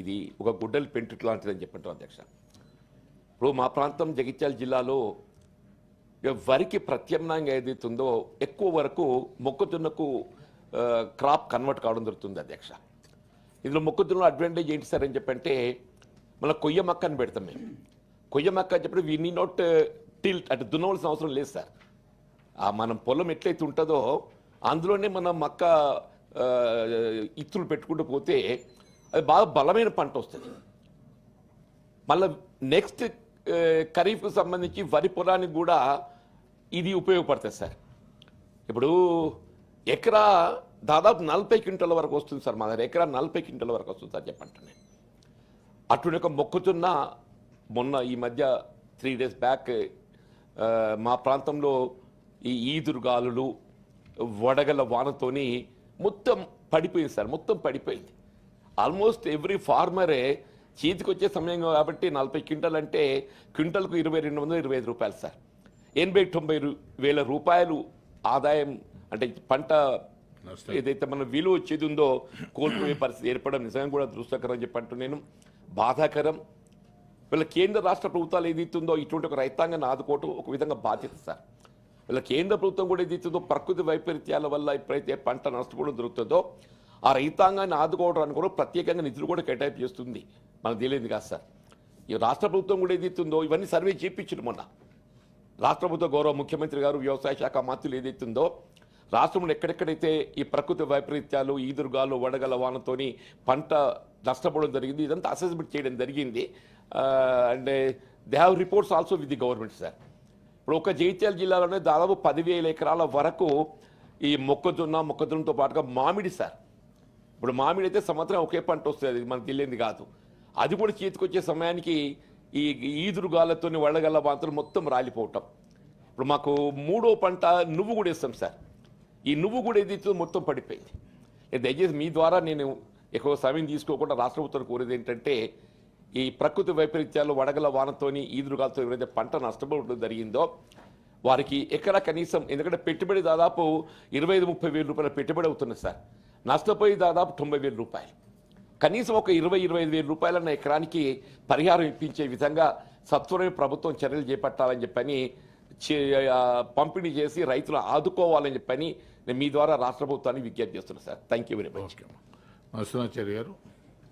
ఇది ఒక గుడ్డలి పెంటుట్ లాంటిదని చెప్పంటారు అధ్యక్ష. ఇప్పుడు మా ప్రాంతం జగిత్యాల జిల్లాలో వరికి ప్రత్యామ్నాయంగా ఏదైతుందో ఎక్కువ వరకు మొక్కజొన్నకు క్రాప్ కన్వర్ట్ కావడం జరుగుతుంది అధ్యక్ష. ఇందులో మొక్కజొన్న అడ్వాంటేజ్ ఏంటి సార్ అని చెప్పంటే మళ్ళీ కొయ్య మక్క అని పెడతాం మేము. కొయ్య మక్క అని చెప్పి వీ నీ నాట్ టిల్ట్ అంటే దున్నవలసిన అవసరం లేదు సార్. మనం పొలం ఎట్లయితే ఉంటుందో అందులోనే మనం మక్క ఇత్తులు పెట్టుకుంటూ పోతే అది బాగా బలమైన పంట వస్తుంది. మళ్ళీ నెక్స్ట్ ఖరీఫ్కు సంబంధించి వరి పొలానికి కూడా ఇది ఉపయోగపడుతుంది సార్. ఇప్పుడు ఎకరా దాదాపు 40 క్వింటల వరకు వస్తుంది సార్. మా దగ్గర ఎకరా 40 క్వింటల వరకు వస్తుంది సార్ చెప్పంటున్నాను. అటువంటి ఒక మొక్కజొన్న మొన్న ఈ మధ్య 3 days బ్యాక్ మా ప్రాంతంలో ఈ ఈదురుగాలులు వడగల వానతోని మొత్తం పడిపోయింది సార్. మొత్తం పడిపోయింది. ఆల్మోస్ట్ ఎవ్రీ ఫార్మరే చేతికి వచ్చే సమయం కాబట్టి 40 క్వింటల్ అంటే క్వింటల్కు 2225 రూపాయలు సార్. 80-90 వేల రూపాయలు ఆదాయం అంటే పంట ఏదైతే మన విలువ వచ్చేది ఉందో కోల్పోయే పరిస్థితి ఏర్పడడం నిజంగా కూడా దృష్టకరం చెప్పంటూ నేను బాధాకరం. వీళ్ళ కేంద్ర రాష్ట్ర ప్రభుత్వాలు ఏదైతుందో ఇటువంటి ఒక రైతాంగాన్ని ఆదుకోవటం ఒక విధంగా బాధ్యత సార్. వీళ్ళ కేంద్ర ప్రభుత్వం కూడా ఏదైతుందో ప్రకృతి వైపరీత్యాల వల్ల ఎప్పుడైతే పంట నష్టపోవడం జరుగుతుందో ఆ రైతాంగాన్ని ఆదుకోవడానికి కూడా ప్రత్యేకంగా నిధులు కూడా కేటాయింపు చేస్తుంది. మనకు తెలియదు కాదు సార్. ఈ రాష్ట్ర ప్రభుత్వం కూడా ఏదైతుందో ఇవన్నీ సర్వే చేయించారు మొన్న. రాష్ట్ర ప్రభుత్వ గౌరవ ముఖ్యమంత్రి గారు వ్యవసాయ శాఖ మంత్రులు ఏదైతుందో రాష్ట్రంలో ఎక్కడెక్కడైతే ఈ ప్రకృతి వైపరీత్యాలు ఈదురుగాలు వడగల వానతోని పంట నష్టపోవడం జరిగింది ఇదంతా అసెస్మెంట్ చేయడం జరిగింది. And they have reports also with the government sir. ఇప్పుడు ఒక జగిత్యాల జిల్లాలోనే దాదాపు 10,000 ఎకరాల వరకు ఈ మొక్కజొన్నతో పాటుగా మామిడి సార్. ఇప్పుడు మామిడి అయితే సంవత్సరం ఒకే పంట వస్తుంది, అది మనకు తెలియంది కాదు. అది కూడా చేతికొచ్చే సమయానికి ఈ ఈదురుగాలతో వడగల వానతలు మొత్తం రాలిపోవటం. ఇప్పుడు మాకు 3వ పంట నువ్వు కూడా వేస్తాం సార్. ఈ నువ్వు కూడా ఏదైతే మొత్తం పడిపోయింది. దయచేసి మీ ద్వారా నేను ఎక్కువ సమయం తీసుకోకుండా రాష్ట్ర ప్రభుత్వం కోరేది ఏంటంటే ఈ ప్రకృతి వైపరీత్యాలు వడగల వానతోని ఈదురుగాలతో ఎవరైతే పంట నష్టపోవడం జరిగిందో వారికి ఎకరా కనీసం, ఎందుకంటే పెట్టుబడి దాదాపు 25-30 వేల రూపాయల పెట్టుబడి అవుతుంది సార్. నష్టపోయి దాదాపు 90,000 రూపాయలు. కనీసం ఒక 20-25 వేల రూపాయలన్న ఎకరానికి పరిహారం ఇప్పించే విధంగా సత్వరమే ప్రభుత్వం చర్యలు చేపట్టాలని చెప్పని పంపిణీ చేసి రైతులు ఆదుకోవాలని చెప్పని నేను మీ ద్వారా రాష్ట్ర ప్రభుత్వాన్ని విజ్ఞప్తి చేస్తున్నాను sir. Thank you very much. Narasimhachari గారు.